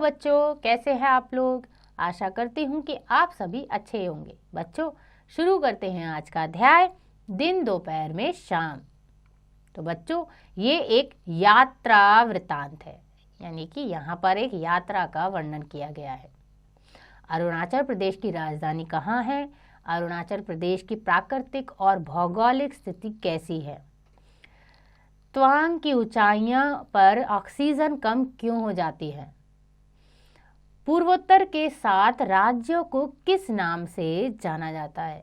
बच्चों, कैसे हैं आप लोग। आशा करती हूँ कि आप सभी अच्छे होंगे। बच्चों, शुरू करते हैं आज का अध्याय, दिन दोपहर में शाम। तो बच्चों, ये एक यात्रा वृतांत है, यानी कि यहाँ पर एक यात्रा का वर्णन किया गया है। अरुणाचल प्रदेश की राजधानी कहाँ है, अरुणाचल प्रदेश की प्राकृतिक और भौगोलिक स्थिति कैसी है, तवांग की ऊंचाइयों पर ऑक्सीजन कम क्यों हो जाती है, पूर्वोत्तर के 7 राज्यों को किस नाम से जाना जाता है।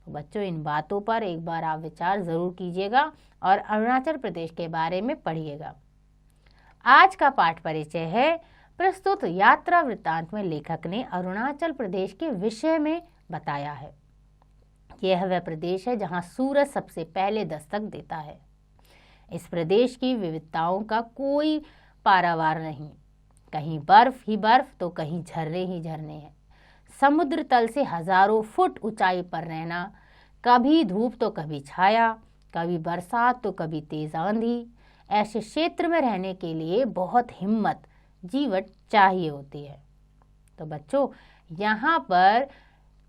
तो बच्चों, इन बातों पर एक बार आप विचार जरूर कीजिएगा और अरुणाचल प्रदेश के बारे में पढ़िएगा। आज का पाठ परिचय है। प्रस्तुत यात्रा वृत्तांत में लेखक ने अरुणाचल प्रदेश के विषय में बताया है। यह वह प्रदेश है जहां सूरज सबसे पहले दस्तक देता है। इस प्रदेश की विविधताओं का कोई पारावार नहीं। कहीं बर्फ ही बर्फ तो कहीं झरने ही झरने हैं। समुद्र तल से हजारों फुट ऊंचाई पर रहना, कभी धूप तो कभी छाया, कभी बरसात तो कभी तेज आंधी। ऐसे क्षेत्र में रहने के लिए बहुत हिम्मत, जीवट चाहिए होती है। तो बच्चों, यहाँ पर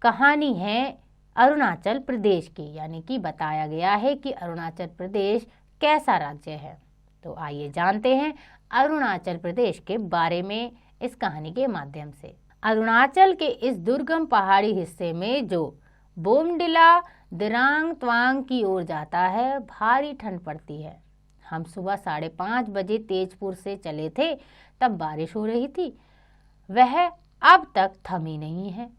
कहानी है अरुणाचल प्रदेश की, यानी कि बताया गया है कि अरुणाचल प्रदेश कैसा राज्य है। तो आइए जानते हैं अरुणाचल प्रदेश के बारे में इस कहानी के माध्यम से। अरुणाचल के इस दुर्गम पहाड़ी हिस्से में जो बोमडिला दिरांग तवांग की ओर जाता है, भारी ठंड पड़ती है। हम सुबह 5:30 बजे तेजपुर से चले थे, तब बारिश हो रही थी। वह अब तक थमी नहीं है।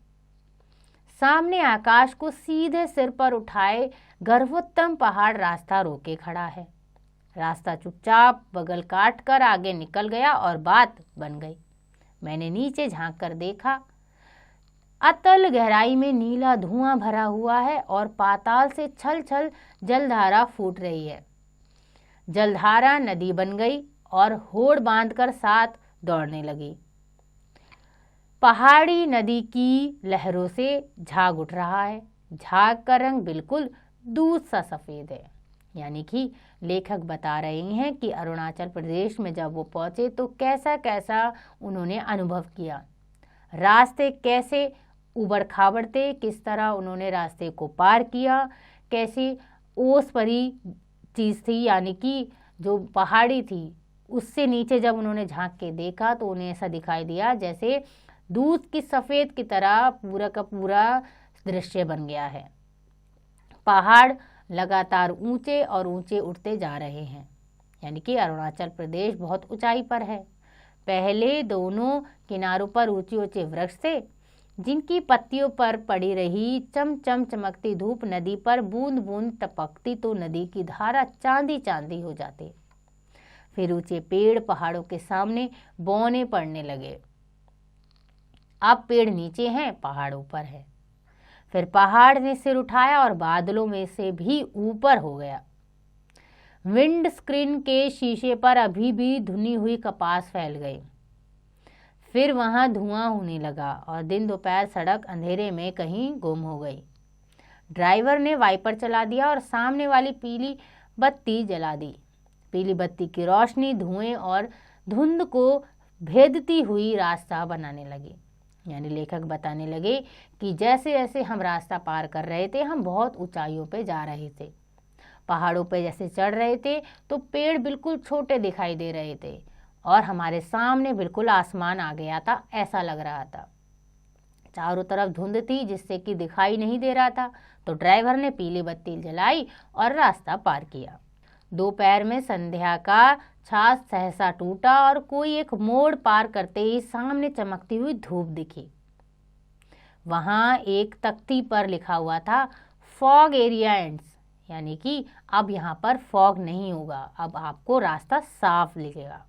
सामने आकाश को सीधे सिर पर उठाए गर्वोत्तम पहाड़ रास्ता रोके खड़ा है। रास्ता चुपचाप बगल काट कर आगे निकल गया और बात बन गई। मैंने नीचे झांक कर देखा। अतल गहराई में नीला धुआं भरा हुआ है और पाताल से छल छल जलधारा फूट रही है। जलधारा नदी बन गई और होड़ बांधकर साथ दौड़ने लगी। पहाड़ी नदी की लहरों से झाग उठ रहा है। झाग का रंग बिल्कुल दूध सा सफेद है। यानी कि लेखक बता रहे हैं कि अरुणाचल प्रदेश में जब वो पहुंचे तो कैसा कैसा उन्होंने अनुभव किया। रास्ते कैसे उबड़ खाबड़ थे, किस तरह उन्होंने रास्ते को पार किया, कैसी ओस भरी चीज़ थी, यानी कि जो पहाड़ी थी उससे नीचे जब उन्होंने झांक के देखा तो उन्हें ऐसा दिखाई दिया जैसे दूध की सफ़ेद की तरह पूरा का पूरा दृश्य बन गया है। पहाड़ लगातार ऊंचे और ऊंचे उठते जा रहे हैं, यानी कि अरुणाचल प्रदेश बहुत ऊंचाई पर है। पहले दोनों किनारों पर ऊंचे ऊंचे वृक्ष थे, जिनकी पत्तियों पर पड़ी रही चमचम चमकती धूप नदी पर बूंद बूंद टपकती तो नदी की धारा चांदी चांदी हो जाती। फिर ऊंचे पेड़ पहाड़ों के सामने बौने पड़ने लगे। अब पेड़ नीचे हैं, पहाड़ ऊपर है। फिर पहाड़ ने सिर उठाया और बादलों में से भी ऊपर हो गया। विंड स्क्रीन के शीशे पर अभी भी धुनी हुई कपास फैल गई। फिर वहां धुआं होने लगा और दिन दोपहर सड़क अंधेरे में कहीं गुम हो गई। ड्राइवर ने वाइपर चला दिया और सामने वाली पीली बत्ती जला दी। पीली बत्ती की रोशनी धुएं और धुंध को भेदती हुई रास्ता बनाने लगी। यानी लेखक बताने लगे कि जैसे जैसे हम रास्ता पार कर रहे थे, हम बहुत ऊंचाइयों पे जा रहे थे। पहाड़ों पे जैसे चढ़ रहे थे तो पेड़ बिल्कुल छोटे दिखाई दे रहे थे और हमारे सामने बिल्कुल आसमान आ गया था, ऐसा लग रहा था। चारों तरफ धुंध थी जिससे कि दिखाई नहीं दे रहा था। तो ड्राइवर ने पीली बत्ती जलाई और रास्ता पार किया। दोपहर में संध्या का छाछ सहसा टूटा और कोई एक मोड़ पार करते ही सामने चमकती हुई धूप दिखी। वहां एक तख्ती पर लिखा हुआ था फॉग एरिया एंड्स, यानी कि अब यहाँ पर फॉग नहीं होगा, अब आपको रास्ता साफ दिखेगा।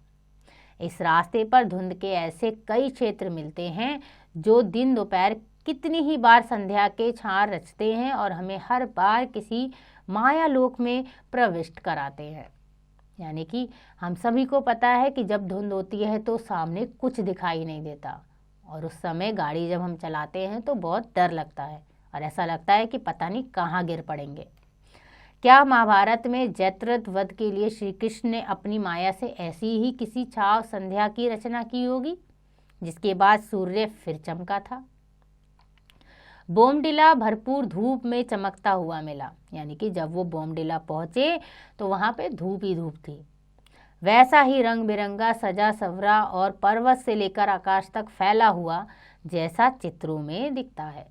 इस रास्ते पर धुंध के ऐसे कई क्षेत्र मिलते हैं जो दिन दोपहर कितनी ही बार संध्या के छार रचते हैं और हमें हर बार किसी माया लोक में प्रविष्ट कराते हैं। यानी कि हम सभी को पता है कि जब धुंध होती है तो सामने कुछ दिखाई नहीं देता और उस समय गाड़ी जब हम चलाते हैं तो बहुत डर लगता है और ऐसा लगता है कि पता नहीं कहाँ गिर पड़ेंगे। क्या महाभारत में जयद्रथ वध के लिए श्री कृष्ण ने अपनी माया से ऐसी ही किसी छाव संध्या की रचना की होगी जिसके बाद सूर्य फिर चमका था। बोमडिला भरपूर धूप में चमकता हुआ मिला, यानी कि जब वो बोमडिला पहुंचे तो वहां पे धूप ही धूप थी। वैसा ही रंग बिरंगा सजा सवरा और पर्वत से लेकर आकाश तक फैला हुआ जैसा चित्रों में दिखता है।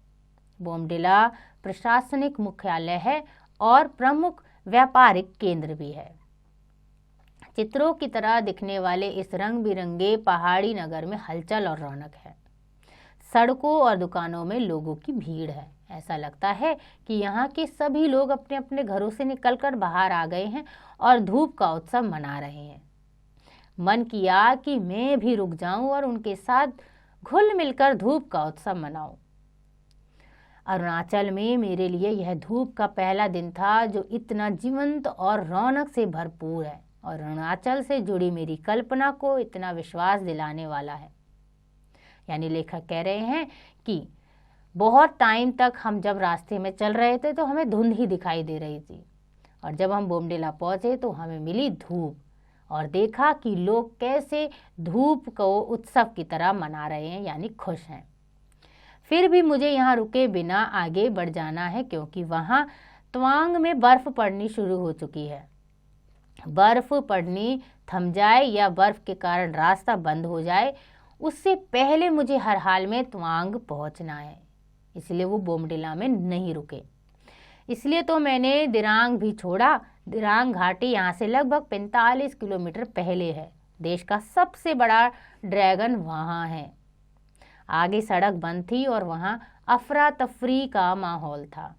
बोमडिला प्रशासनिक मुख्यालय है और प्रमुख व्यापारिक केंद्र भी है। चित्रों की तरह दिखने वाले इस रंग बिरंगे पहाड़ी नगर में हलचल और रौनक है। सड़कों और दुकानों में लोगों की भीड़ है। ऐसा लगता है कि यहाँ के सभी लोग अपने अपने घरों से निकलकर बाहर आ गए हैं और धूप का उत्सव मना रहे हैं। मन किया कि मैं भी रुक जाऊं और उनके साथ घुल मिलकर धूप का उत्सव मनाऊं। अरुणाचल में मेरे लिए यह धूप का पहला दिन था जो इतना जीवंत और रौनक से भरपूर है और अरुणाचल से जुड़ी मेरी कल्पना को इतना विश्वास दिलाने वाला है। यानी लेखक कह रहे हैं कि बहुत टाइम तक हम जब रास्ते में चल रहे थे तो हमें धुंध ही दिखाई दे रही थी, और जब हम बोमडिला पहुंचे तो हमें मिली धूप और देखा कि लोग कैसे धूप को उत्सव की तरह मना रहे हैं, यानी खुश हैं। फिर भी मुझे यहाँ रुके बिना आगे बढ़ जाना है, क्योंकि वहाँ तवांग में बर्फ पड़नी शुरू हो चुकी है। बर्फ पड़नी थम जाए या बर्फ के कारण रास्ता बंद हो जाए, उससे पहले मुझे हर हाल में तवांग पहुंचना है। इसलिए वो बोमडिला में नहीं रुके। इसलिए तो मैंने दिरांग भी छोड़ा। दिरांग घाटी यहाँ से लगभग 45 किलोमीटर पहले है। देश का सबसे बड़ा ड्रैगन वहाँ है। आगे सड़क बंद थी और वहाँ अफरा तफरी का माहौल था।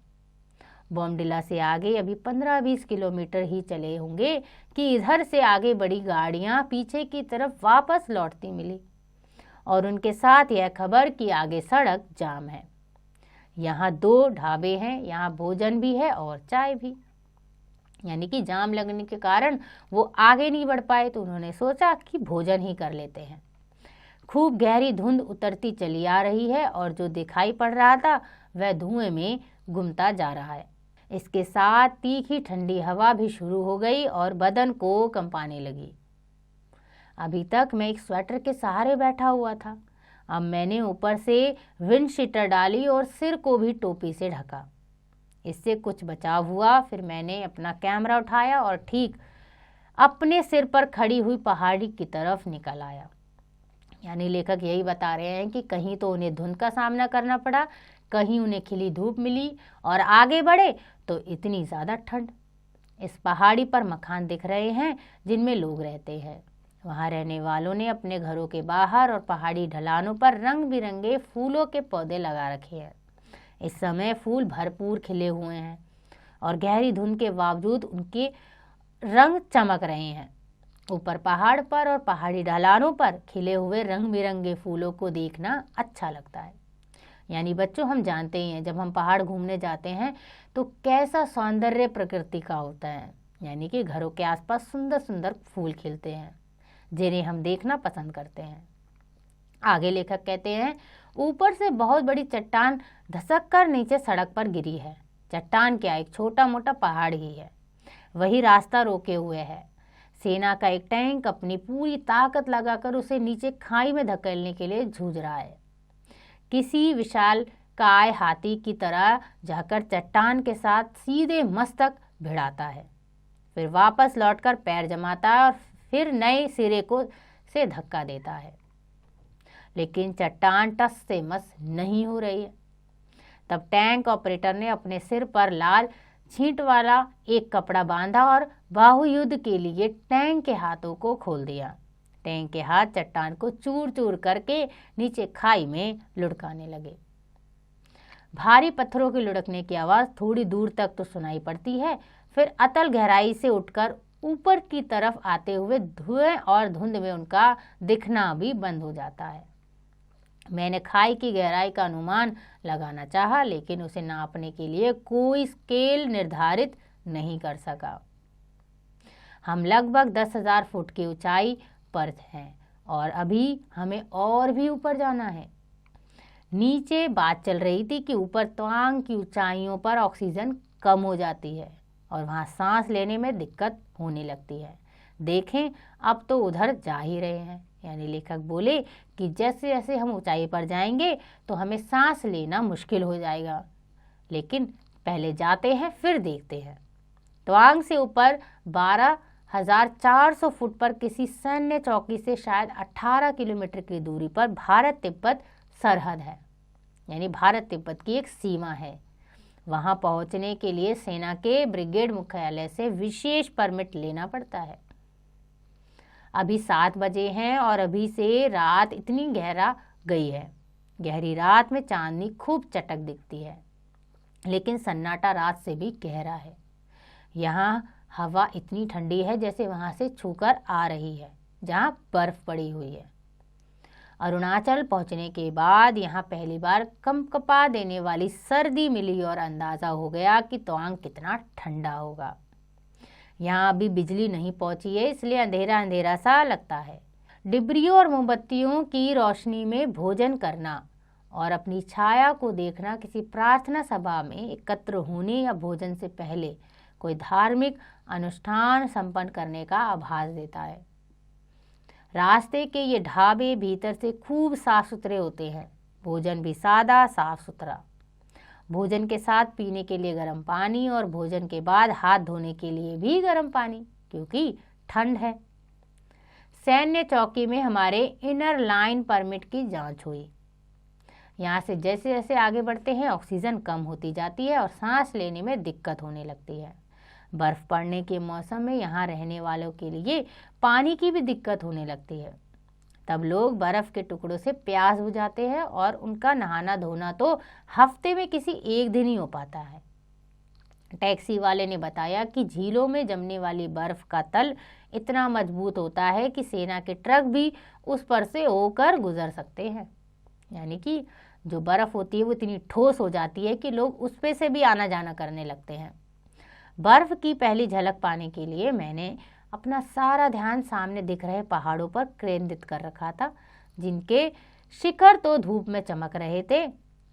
बोमडिला से आगे अभी 15-20 किलोमीटर ही चले होंगे कि इधर से आगे बड़ी गाड़ियाँ पीछे की तरफ वापस लौटती मिली और उनके साथ यह खबर कि आगे सड़क जाम है। यहाँ 2 ढाबे हैं, यहाँ भोजन भी है और चाय भी। यानी कि जाम लगने के कारण वो आगे नहीं बढ़ पाए तो उन्होंने सोचा कि भोजन ही कर लेते हैं। खूब गहरी धुंध उतरती चली आ रही है और जो दिखाई पड़ रहा था वह धुएं में गुमता जा रहा है। इसके साथ तीखी ठंडी हवा भी शुरू हो गई और बदन को कंपाने लगी। अभी तक मैं एक स्वेटर के सहारे बैठा हुआ था। अब मैंने ऊपर से विंड शीटर डाली और सिर को भी टोपी से ढका। इससे कुछ बचाव हुआ। फिर मैंने अपना कैमरा उठाया और ठीक अपने सिर पर खड़ी हुई पहाड़ी की तरफ निकल आया। यानी लेखक यही बता रहे हैं कि कहीं तो उन्हें धुंध का सामना करना पड़ा, कहीं उन्हें खिली धूप मिली और आगे बढ़े तो इतनी ज़्यादा ठंड। इस पहाड़ी पर मकान दिख रहे हैं जिनमें लोग रहते हैं। वहाँ रहने वालों ने अपने घरों के बाहर और पहाड़ी ढलानों पर रंग बिरंगे फूलों के पौधे लगा रखे हैं। इस समय फूल भरपूर खिले हुए हैं और गहरी धुंध के बावजूद उनके रंग चमक रहे हैं। ऊपर पहाड़ पर और पहाड़ी ढलानों पर खिले हुए रंग बिरंगे फूलों को देखना अच्छा लगता है। यानी बच्चों, हम जानते ही हैं जब हम पहाड़ घूमने जाते हैं तो कैसा सौंदर्य प्रकृति का होता है। यानी कि घरों के आसपास सुंदर सुंदर फूल खिलते हैं जिन्हें हम देखना पसंद करते हैं। आगे लेखक कहते हैं, ऊपर से बहुत बड़ी चट्टान धसक कर नीचे सड़क पर गिरी है। चट्टान क्या, एक छोटा मोटा पहाड़ ही है, वही रास्ता रोके हुए है। सेना का एक टैंक अपनी पूरी ताकत लगाकर उसे नीचे खाई में धकेलने के लिए जूझ रहा है। किसी विशाल काय हाथी की तरह जाकर चट्टान के साथ सीधे मस्तक भिड़ाता है, फिर वापस लौटकर पैर जमाता है और फिर नए सिरे को से धक्का देता है। लेकिन चट्टान टस से मस नहीं हो रही है। तब टैंक ऑपरेटर ने अपने सिर पर लाल छींट वाला एक कपड़ा बांधा और बाहु युद्ध के लिए टैंक के हाथों को खोल दिया। टैंक के हाथ चट्टान को चूर चूर करके नीचे खाई में लुढ़काने लगे। भारी पत्थरों के लुढ़कने की आवाज़ थोड़ी दूर तक तो सुनाई पड़ती है, फिर अतल गहराई से उठकर ऊपर की तरफ आते हुए धुएं और धुंध में उनका दिखना भी बंद हो जाता है। मैंने खाई की गहराई का अनुमान लगाना चाहा, लेकिन उसे नापने के लिए कोई स्केल निर्धारित नहीं कर सका। हम लगभग 10,000 फुट की ऊंचाई पर हैं और अभी हमें और भी ऊपर जाना है। नीचे बात चल रही थी कि ऊपर तवांग की ऊंचाइयों पर ऑक्सीजन कम हो जाती है और वहाँ सांस लेने में दिक्कत होने लगती है। देखें, अब तो उधर जा ही रहे हैं। यानी लेखक बोले कि जैसे जैसे हम ऊंचाई पर जाएंगे तो हमें सांस लेना मुश्किल हो जाएगा, लेकिन पहले जाते हैं फिर देखते हैं। तवांग से ऊपर 12,400 फुट पर किसी सैन्य चौकी से शायद 18 किलोमीटर की दूरी पर भारत तिब्बत सरहद है, यानी भारत तिब्बत की एक सीमा है। वहां पहुंचने के लिए सेना के ब्रिगेड मुख्यालय से विशेष परमिट लेना पड़ता है। अभी 7 बजे हैं और अभी से रात इतनी गहरा गई है। गहरी रात में चांदनी खूब चटक दिखती है, लेकिन सन्नाटा रात से भी गहरा है। यहाँ हवा इतनी ठंडी है जैसे वहां से छूकर आ रही है जहां बर्फ पड़ी हुई है। अरुणाचल पहुंचने के बाद यहाँ पहली बार कंपकपा देने वाली सर्दी मिली और अंदाजा हो गया कि तवांग कितना ठंडा होगा। यहाँ अभी बिजली नहीं पहुंची है, इसलिए अंधेरा अंधेरा सा लगता है। डिबरियों और मोमबत्तियों की रोशनी में भोजन करना और अपनी छाया को देखना किसी प्रार्थना सभा में एकत्र होने या भोजन से पहले कोई धार्मिक अनुष्ठान संपन्न करने का आभास देता है। रास्ते के ये ढाबे भीतर से खूब साफ सुथरे होते हैं, भोजन भी सादा साफ सुथरा। भोजन के साथ पीने के लिए गर्म पानी और भोजन के बाद हाथ धोने के लिए भी गर्म पानी, क्योंकि ठंड है। सैन्य चौकी में हमारे इनर लाइन परमिट की जांच हुई। यहाँ से जैसे जैसे आगे बढ़ते हैं ऑक्सीजन कम होती जाती है और सांस लेने में दिक्कत होने लगती है। बर्फ पड़ने के मौसम में यहाँ रहने वालों के लिए पानी की भी दिक्कत होने लगती है। तब लोग बर्फ के टुकड़ों से प्यास बुझाते हैं और उनका नहाना धोना तो हफ्ते में किसी एक दिन ही हो पाता है। टैक्सी वाले ने बताया कि झीलों में जमने वाली बर्फ का तल इतना मजबूत होता है कि सेना के ट्रक भी उस पर से होकर गुजर सकते हैं। यानी कि जो बर्फ होती है वो इतनी ठोस हो जाती है कि लोग उस पे से भी आना जाना करने लगते हैं। बर्फ की पहली झलक पाने के लिए मैंने अपना सारा ध्यान सामने दिख रहे पहाड़ों पर केंद्रित कर रखा था, जिनके शिखर तो धूप में चमक रहे थे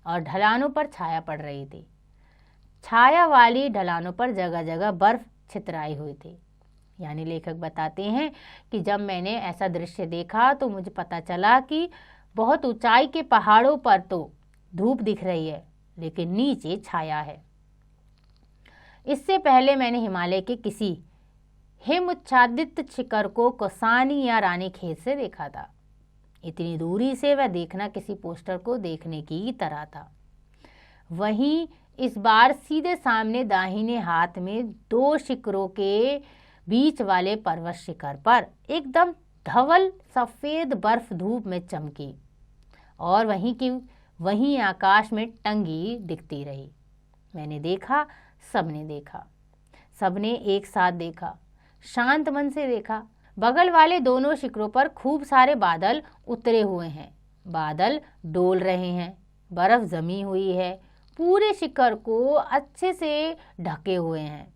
और ढलानों पर छाया पड़ रही थी। छाया वाली ढलानों पर जगह जगह बर्फ छितराई हुई थी। यानी लेखक बताते हैं कि जब मैंने ऐसा दृश्य देखा तो मुझे पता चला कि बहुत ऊंचाई के पहाड़ों पर तो धूप दिख रही है, लेकिन नीचे छाया है। इससे पहले मैंने हिमालय के किसी हिमच्छादित शिखर को कौसानी या रानीखेत से देखा था। इतनी दूरी से वह देखना किसी पोस्टर को देखने की तरह था। वहीं इस बार सीधे सामने दाहिने हाथ में 2 शिखरों के बीच वाले पर्वत शिखर पर एकदम धवल सफेद बर्फ धूप में चमकी और वहीं आकाश में टंगी दिखती रही। मैंने देखा, सबने देखा, सबने एक साथ देखा, शांत मन से देखा। बगल वाले दोनों शिखरों पर खूब सारे बादल उतरे हुए हैं, बादल डोल रहे हैं, बर्फ जमी हुई है, पूरे शिखर को अच्छे से ढके हुए हैं।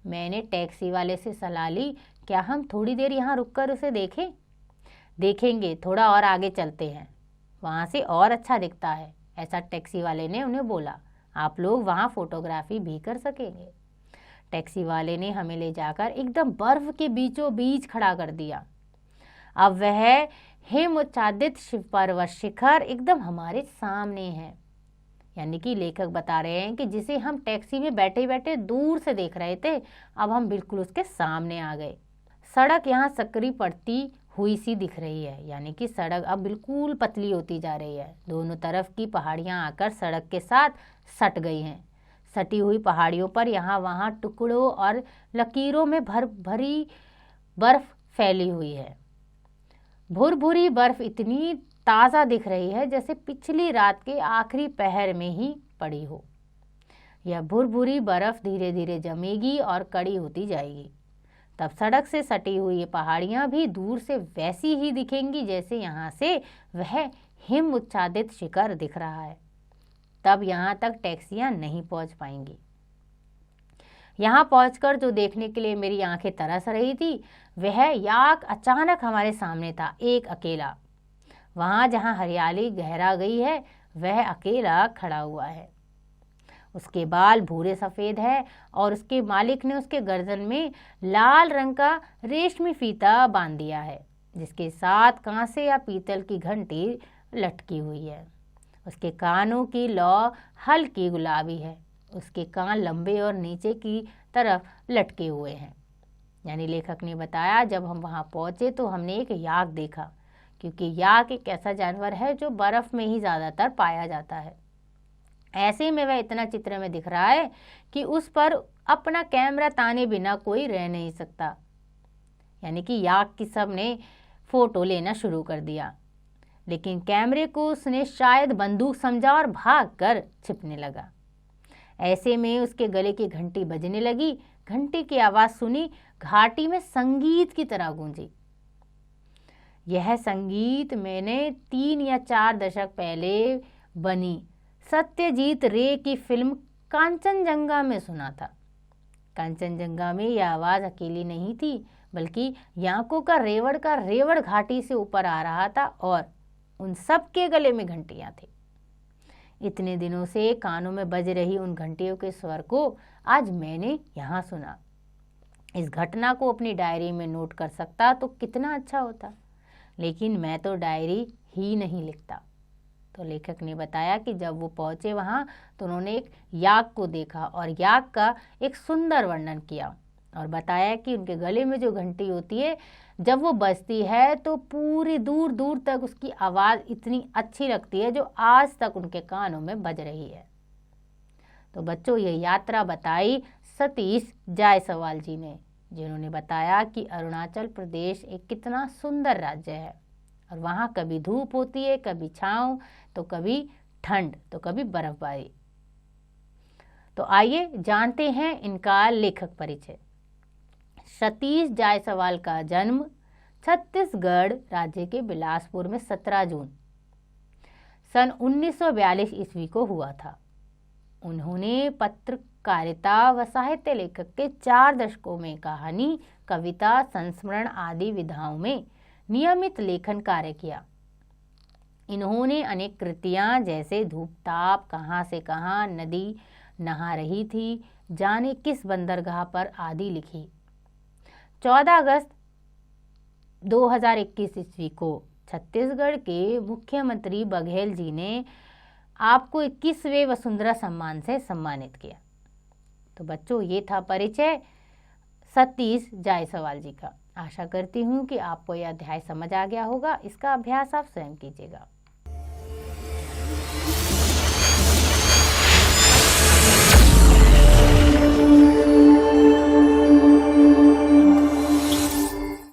मैंने टैक्सी वाले से सलाह ली, क्या हम थोड़ी देर यहाँ रुककर उसे देखें? देखेंगे, थोड़ा और आगे चलते हैं, वहाँ से और अच्छा दिखता है, ऐसा टैक्सी वाले ने उन्हें बोला। आप लोग वहाँ फोटोग्राफी भी कर सकेंगे। टैक्सी वाले ने हमें ले जाकर एकदम बर्फ के बीचों बीच खड़ा कर दिया। अब वह हिमच्छादित पर्वत शिखर एकदम हमारे सामने है। यानी कि लेखक बता रहे हैं कि जिसे हम टैक्सी में बैठे बैठे दूर से देख रहे थे, अब हम बिल्कुल उसके सामने आ गए। सड़क यहाँ सकरी पड़ती हुई सी दिख रही है, यानी कि सड़क अब बिल्कुल पतली होती जा रही है। दोनों तरफ की पहाड़ियाँ आकर सड़क के साथ सट गई हैं। सटी हुई पहाड़ियों पर यहाँ वहाँ टुकड़ों और लकीरों में भरी बर्फ फैली हुई है। भुरभुरी बर्फ इतनी ताज़ा दिख रही है जैसे पिछली रात के आखिरी पहर में ही पड़ी हो। यह भुरभुरी बर्फ धीरे धीरे जमेगी और कड़ी होती जाएगी। तब सड़क से सटी हुई ये पहाड़ियाँ भी दूर से वैसी ही दिखेंगी जैसे यहाँ से वह हिमच्छादित शिखर दिख रहा है। तब यहाँ तक टैक्सियाँ नहीं पहुँच पाएंगी। यहाँ पहुँचकर जो देखने के लिए मेरी आंखें तरस रही थी, वह याक अचानक हमारे सामने था, एक अकेला। वहाँ जहाँ हरियाली गहरा गई है, वह अकेला खड़ा हुआ है। उसके बाल भूरे सफ़ेद है और उसके मालिक ने उसके गर्दन में लाल रंग का रेशमी फीता बांध दिया है। जिसके साथ कांसे या पीतल की घंटी लटकी हुई है। उसके कानों की लौ हल्की गुलाबी है। उसके कान लंबे और नीचे की तरफ लटके हुए हैं। यानी लेखक ने बताया, जब हम वहाँ पहुँचे तो हमने एक याक देखा, क्योंकि याक एक ऐसा जानवर है जो बर्फ़ में ही ज़्यादातर पाया जाता है। ऐसे में वह इतना चित्र में दिख रहा है कि उस पर अपना कैमरा ताने बिना कोई रह नहीं सकता। यानी कि याक की सब ने फ़ोटो लेना शुरू कर दिया, लेकिन कैमरे को उसने शायद बंदूक समझा और भागकर छिपने लगा। ऐसे में उसके गले की घंटी बजने लगी। घंटी की आवाज़ सुनी घाटी में संगीत की तरह गूंजी। यह संगीत मैंने 3 या 4 दशक पहले बनी सत्यजीत रे की फिल्म कांचनजंगा में सुना था। कांचनजंगा में यह आवाज़ अकेली नहीं थी, बल्कि याकों का रेवड़ घाटी से ऊपर आ रहा था और उन सब के गले में घंटियां थी। इतने दिनों से कानों में बज रही उन घंटियों के स्वर को आज मैंने यहाँ सुना। इस घटना को अपनी डायरी में नोट कर सकता तो कितना अच्छा होता, लेकिन मैं तो डायरी ही नहीं लिखता। तो लेखक ने बताया कि जब वो पहुँचे वहाँ तो उन्होंने एक याक को देखा और याक का एक सुंदर वर्णन किया और बताया कि उनके गले में जो घंटी होती है, जब वो बजती है तो पूरी दूर दूर तक उसकी आवाज़ इतनी अच्छी लगती है जो आज तक उनके कानों में बज रही है। तो बच्चों, ये यात्रा बताई सतीश जायसवाल जी ने, जिन्होंने बताया कि अरुणाचल प्रदेश एक कितना सुंदर राज्य है और वहाँ कभी धूप होती है, कभी छाँव, तो कभी ठंड, तो कभी बर्फबारी। तो आइए जानते हैं इनका लेखक परिचय। सतीश जायसवाल का जन्म छत्तीसगढ़ राज्य के बिलासपुर में 17 जून सन 1942 ईस्वी को हुआ था। उन्होंने पत्रकारिता व साहित्य लेखक के 4 दशकों में कहानी, कविता, संस्मरण आदि विधाओं में नियमित लेखन कार्य किया। इन्होंने अनेक कृतियां जैसे धूपताप, कहाँ से कहाँ नदी नहा रही थी, जाने किस बंदरगाह पर आदि लिखी। 14 अगस्त 2021 ईस्वी को छत्तीसगढ़ के मुख्यमंत्री बघेल जी ने आपको 21वें वसुंधरा सम्मान से सम्मानित किया। तो बच्चों, ये था परिचय सतीश जायसवाल जी का। आशा करती हूँ कि आपको यह अध्याय समझ आ गया होगा। इसका अभ्यास आप स्वयं कीजिएगा।